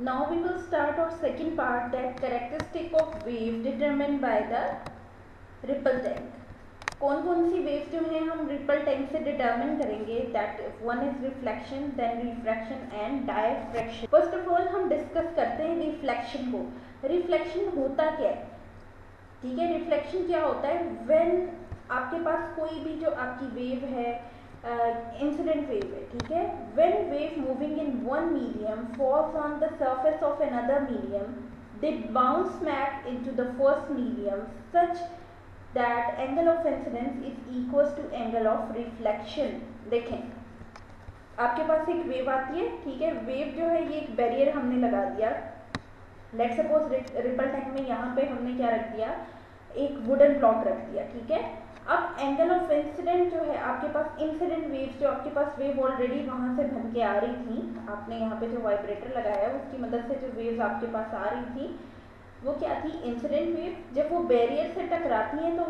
Now we will start our second part, that characteristic of wave determined by the ripple tank. कौन कौन सी wave जो है हम ripple tank से determine करेंगे, that one is reflection, then refraction and diffraction. First of all हम discuss करते हैं रिफ्लेक्शन को. रिफ्लेक्शन होता क्या है, ठीक है. रिफ्लेक्शन क्या होता है, व्हेन आपके पास कोई भी जो आपकी वेव है, इंसिडेंट वेव है, ठीक है. When wave moving in one medium falls on the surface of another medium, they bounce back into the first medium such that angle of incidence is equals to angle of reflection. देखें, आपके पास एक wave आती है, ठीक है. Wave जो है ये एक बैरियर हमने लगा दिया. लेट सपोज रिपल टैंक में यहाँ पे हमने क्या रख दिया, एक वुडन ब्लॉक रख दिया, ठीक है. अब एंगल ऑफ इंसिडेंट जो है आपके पास, इंसिडेंट वेव जो आपके पास वेव ऑलरेडी वहाँ से बन के आ रही थी, आपने यहाँ पे जो वाइब्रेटर लगाया है उसकी मदद से जो वेव्स आपके पास आ रही थी वो क्या थी, इंसिडेंट वेव. जब वो बैरियर से टकराती हैं तो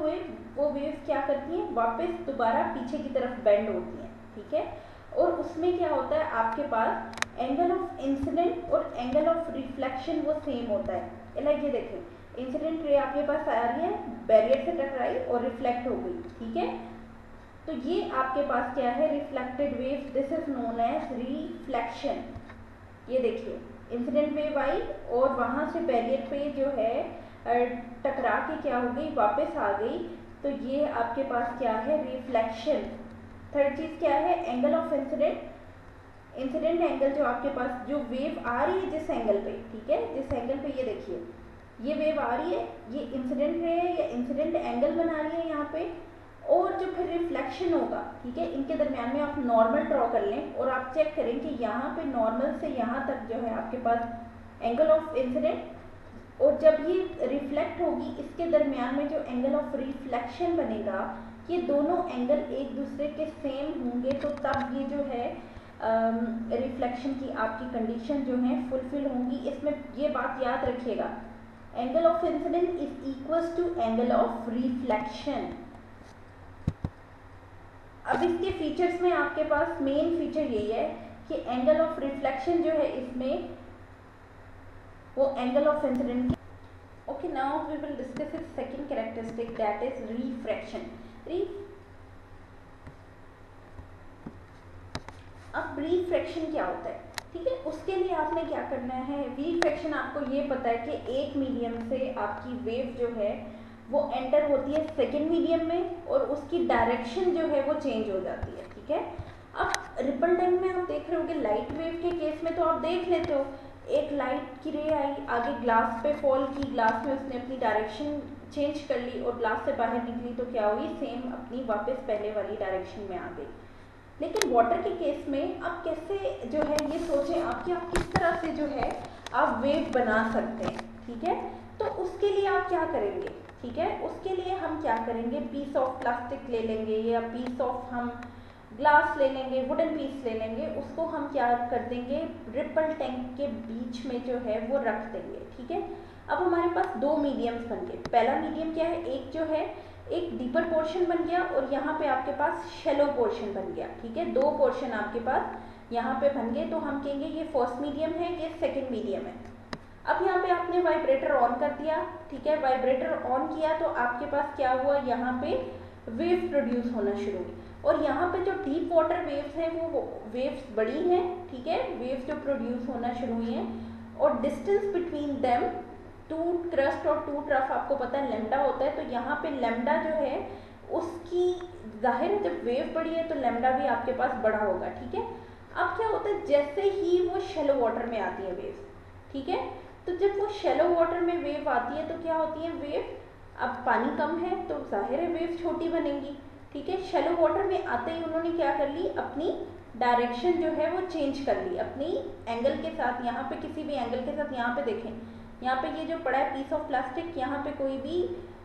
वो वेव क्या करती हैं, वापस दोबारा पीछे की तरफ बेंड होती हैं, ठीक है. और उसमें क्या होता है, आपके पास एंगल ऑफ इंसिडेंट और एंगल ऑफ रिफ्लेक्शन वो सेम होता है. लाइक ये देखें, इंसिडेंट रे आपके पास आ रही है, बैरियर से टकराई और रिफ्लेक्ट हो गई, ठीक है. तो ये आपके पास क्या है, reflected wave. This is known as reflection. ये देखिए, इंसिडेंट वेव आई और वहाँ से बैरियर पे जो है टकरा के क्या हो गई, वापस आ गई. तो ये आपके पास क्या है, रिफ्लेक्शन. थर्ड चीज़ क्या है, angle of incident. Incident angle जो आपके पास, जो वेव आ रही है जिस एंगल पे, ठीक है, जिस एंगल पे ये देखिए ये वेव आ रही है, ये इंसिडेंट रे है या इंसिडेंट एंगल बना रही है यहाँ पे. और जो फिर रिफ्लेक्शन होगा, ठीक है, इनके दरमियान में आप नॉर्मल ड्रॉ कर लें और आप चेक करें कि यहाँ पे नॉर्मल से यहाँ तक जो है आपके पास एंगल ऑफ इंसिडेंट, और जब ये रिफ्लेक्ट होगी इसके दरमियान में जो एंगल ऑफ रिफ्लेक्शन बनेगा, ये दोनों एंगल एक दूसरे के सेम होंगे. तो तब ये जो है रिफ्लेक्शन की आपकी कंडीशन जो है फुलफिल होंगी. इसमें ये बात याद रखिएगा, angle of incident is equals to angle of reflection. अब इसके फीचर्स में आपके पास मेन फीचर यही है कि एंगल ऑफ रिफ्लेक्शन जो है इसमें वो एंगल ऑफ इंसिडेंट की. Okay, now we will discuss its second characteristic, that is refraction. अब रिफ्रैक्शन क्या होता है, ठीक है. उसके लिए आपने क्या करना है, रिफ्रैक्शन आपको ये पता है कि एक मीडियम से आपकी वेव जो है वो एंटर होती है सेकेंड मीडियम में और उसकी डायरेक्शन जो है वो चेंज हो जाती है, ठीक है. अब रिपल टैंक में आप देख रहे हो कि लाइट वेव के केस में तो आप देख लेते हो, एक लाइट की रे आई, आगे ग्लास पे फॉल की, ग्लास में उसने अपनी डायरेक्शन चेंज कर ली और ग्लास से बाहर निकली तो क्या हुई, सेम अपनी वापस पहले वाली डायरेक्शन में आ गई. लेकिन वाटर के केस में आप कैसे जो है ये सोचें आप कि आप किस तरह से जो है आप वेव बना सकते हैं, ठीक है. तो उसके लिए आप क्या करेंगे, ठीक है, उसके लिए हम क्या करेंगे, पीस ऑफ प्लास्टिक ले लेंगे या पीस ऑफ हम ग्लास ले लेंगे, वुडन पीस ले लेंगे, उसको हम क्या कर देंगे, रिपल टैंक के बीच में जो है वो रख देंगे, ठीक है. अब हमारे पास दो मीडियम्स बन गए. पहला मीडियम क्या है, एक जो है एक डीपर पोर्शन बन गया और यहाँ पे आपके पास शेलो पोर्शन बन गया, ठीक है. दो पोर्शन आपके पास यहाँ पे बन गए. तो हम कहेंगे ये फर्स्ट मीडियम है, ये सेकेंड मीडियम है. अब यहाँ पे आपने वाइब्रेटर ऑन कर दिया, ठीक है. वाइब्रेटर ऑन किया तो आपके पास क्या हुआ, यहाँ पे वेव प्रोड्यूस होना शुरू हुई. और यहाँ पे जो डीप वाटर वेव्स हैं वो वेव्स बड़ी हैं, ठीक है. वेव्स जो प्रोड्यूस होना शुरू हुई हैं और distance between them, two crest और टू ट्रफ आपको पता है लेमडा होता है. तो यहाँ पे लेमडा जो है उसकी जाहिर है जब वेव बड़ी है तो लेमडा भी आपके पास बड़ा होगा, ठीक है. अब क्या होता है, जैसे ही वो शेलो वाटर में आती है वेव, ठीक है, तो जब वो शेलो वाटर में वेव आती है तो क्या होती है वेव, अब पानी कम है तो जाहिर है वेव छोटी बनेंगी, ठीक है. शेलो वाटर में आते ही उन्होंने क्या कर ली, अपनी डायरेक्शन जो है वो चेंज कर ली अपनी एंगल के साथ. यहाँ पे किसी भी एंगल के साथ, यहाँ पे देखें, यहाँ पे ये जो पड़ा है पीस ऑफ प्लास्टिक, यहाँ पे कोई भी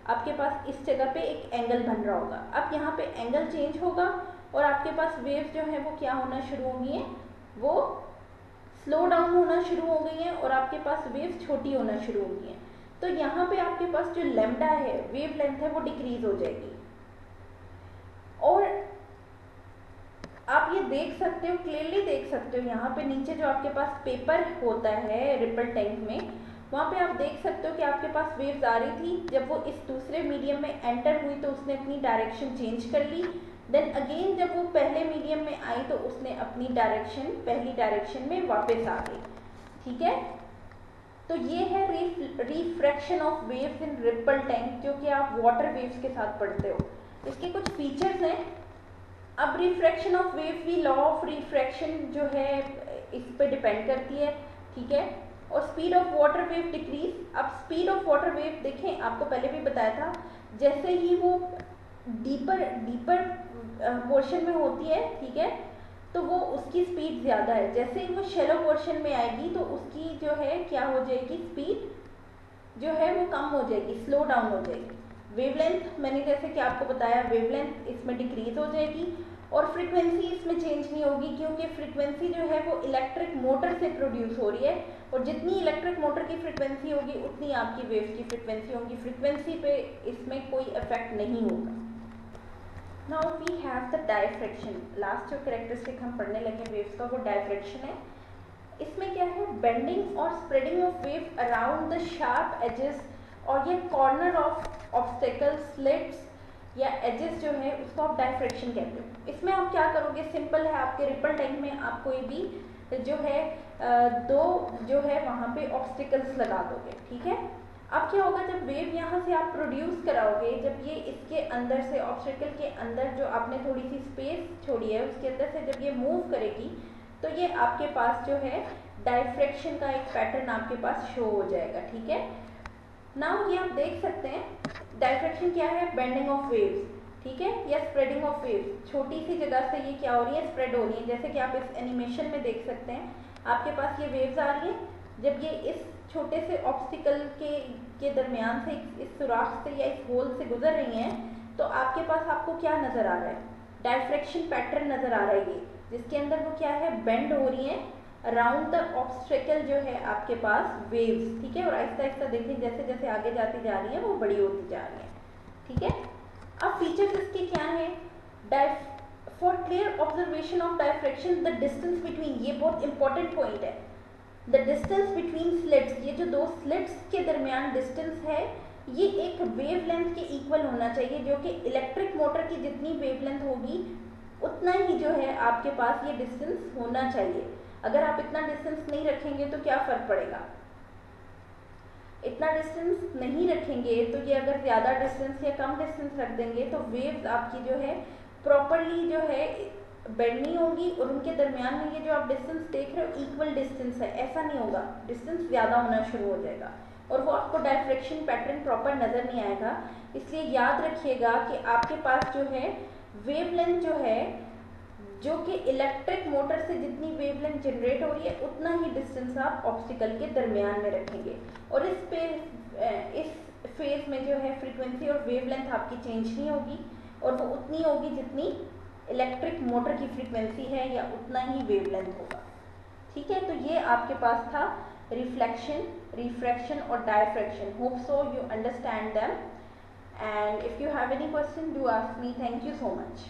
आपके पास इस जगह पे एक एंगल बन रहा होगा. अब यहाँ पे एंगल चेंज होगा और आपके पास वेव जो है वो क्या होना शुरू होगी है, वो स्लो डाउन होना शुरू हो गई है और आपके पास वेव छोटी होना शुरू हो गई है. तो यहाँ पे आपके पास जो लेमडा है, वेव लेंथ है, वो डिक्रीज हो जाएगी. और आप ये देख सकते हो, क्लियरली देख सकते हो, यहाँ पे नीचे जो आपके पास पेपर होता है रिपल टैंक में, वहाँ पे आप देख सकते हो कि आपके पास वेव्स आ रही थी। जब वो इस दूसरे मीडियम में एंटर हुई तो उसने अपनी डायरेक्शन चेंज कर ली। देन अगेन जब वो पहले मीडियम में आई तो उसने अपनी डायरेक्शन पहली डायरेक्शन में वापस आ गई। ठीक है, तो ये है refraction of waves in ripple tank, जो कि आप वाटर वेव्स के साथ पढ़ते हो। इसके कुछ फीचर्स हैं। अब रिफ्रैक्शन ऑफ वेव भी लॉ ऑफ रिफ्रैक्शन जो है इस पे डिपेंड करती है। ठीक है, और speed of water wave decrease. अब स्पीड ऑफ वाटर वेव देखें, आपको पहले भी बताया था, जैसे ही वो डीपर पोर्शन में होती है, ठीक है, तो वो उसकी स्पीड ज़्यादा है। जैसे ही वो शैलो पोर्शन में आएगी तो उसकी जो है क्या हो जाएगी, स्पीड जो है वो कम हो जाएगी, स्लो डाउन हो जाएगी। वेवलेंथ मैंने जैसे कि आपको बताया, वेवलेंथ इसमें डिक्रीज हो जाएगी। और फ्रीक्वेंसी इसमें चेंज नहीं होगी, क्योंकि फ्रीक्वेंसी जो है वो इलेक्ट्रिक मोटर से प्रोड्यूस हो रही है, और जितनी इलेक्ट्रिक मोटर की फ्रीक्वेंसी होगी उतनी आपकी वेव की फ्रीक्वेंसी होगी। फ्रीक्वेंसी पे इसमें कोई इफेक्ट नहीं होगा। Now we have the diffraction. Last जो कैरेक्टरिस्टिक हम पढ़ने लगे वेव्स का वो डायफ्रैक्शन है। इसमें क्या है, बेंडिंग और spreading of wave around the sharp edges, और ये कॉर्नर ऑफ ऑब्स्टेकल, स्लिट्स या एजेस जो है उसको आप डायफ्रैक्शन कहते हो। इसमें आप क्या करोगे, सिंपल है, आपके रिपल टैंक में आप कोई भी जो है दो जो है वहाँ पे ऑब्स्टिकल्स लगा दोगे। ठीक है, अब क्या होगा, जब वेव यहाँ से आप प्रोड्यूस कराओगे, जब ये इसके अंदर से ऑब्स्टिकल के अंदर जो आपने थोड़ी सी स्पेस छोड़ी है उसके अंदर से जब ये मूव करेगी तो ये आपके पास जो है डायफ्रैक्शन का एक पैटर्न आपके पास शो हो जाएगा। ठीक है, नाउ ये आप देख सकते हैं डायफ्रैक्शन क्या है, बेंडिंग ऑफ वेव्स, ठीक है, या स्प्रेडिंग ऑफ वेव्स। छोटी सी जगह से ये क्या हो रही है, स्प्रेड हो रही है। जैसे कि आप इस एनिमेशन में देख सकते हैं, आपके पास ये वेव्स आ रही हैं, जब ये इस छोटे से ऑब्स्टिकल के दरमियान से इस सुराख से या इस होल से गुजर रही हैं, तो आपके पास आपको क्या नजर आ रहा है, डायफ्रैक्शन पैटर्न नजर आ रहा है ये, जिसके अंदर वो क्या है, बेंड हो रही है अराउंड द ऑब्स्टेकल जो है आपके पास वेव्स। ठीक है, और आहिस्ता आहिस्ता देखिए जैसे जैसे आगे जाती जा रही है वो बड़ी होती जा रही है। ठीक है, अब फीचर्स इसके क्या है, for clear observation of diffraction the distance between, ये बहुत इंपॉर्टेंट पॉइंट है, द डिस्टेंस बिटवीन स्लिट्स, ये जो दो स्लिट्स के दरमियान डिस्टेंस है ये एक वेवलेंथ के इक्वल होना चाहिए, जो कि इलेक्ट्रिक मोटर की जितनी वेवलेंथ होगी उतना ही जो है आपके पास ये डिस्टेंस होना चाहिए। अगर आप इतना डिस्टेंस नहीं रखेंगे तो क्या फर्क पड़ेगा, इतना डिस्टेंस नहीं रखेंगे तो ये अगर ज़्यादा डिस्टेंस या कम डिस्टेंस रख देंगे तो वेव्स आपकी जो है प्रॉपरली जो है बेंड नहीं होगी, और उनके दरमियान में ये जो आप डिस्टेंस देख रहे हो इक्वल डिस्टेंस है, ऐसा नहीं होगा, डिस्टेंस ज़्यादा होना शुरू हो जाएगा और वो आपको डायफ्रैक्शन पैटर्न प्रॉपर नज़र नहीं आएगा। इसलिए याद रखिएगा कि आपके पास जो है वेवलेंथ जो है, जो कि इलेक्ट्रिक मोटर से जितनी वेवलेंथ जनरेट हो रही है उतना ही डिस्टेंस आप ऑब्स्टिकल के दरमियान में रखेंगे। और इस फेज में जो है फ्रीक्वेंसी और वेवलेंथ आपकी चेंज नहीं होगी, और वो उतनी होगी जितनी इलेक्ट्रिक मोटर की फ्रीक्वेंसी है, या उतना ही वेवलेंथ होगा। ठीक है, तो ये आपके पास था रिफ्लेक्शन, रिफ्रैक्शन और diffraction. Hope so you understand them, and if you have any question do ask me. Thank you so much.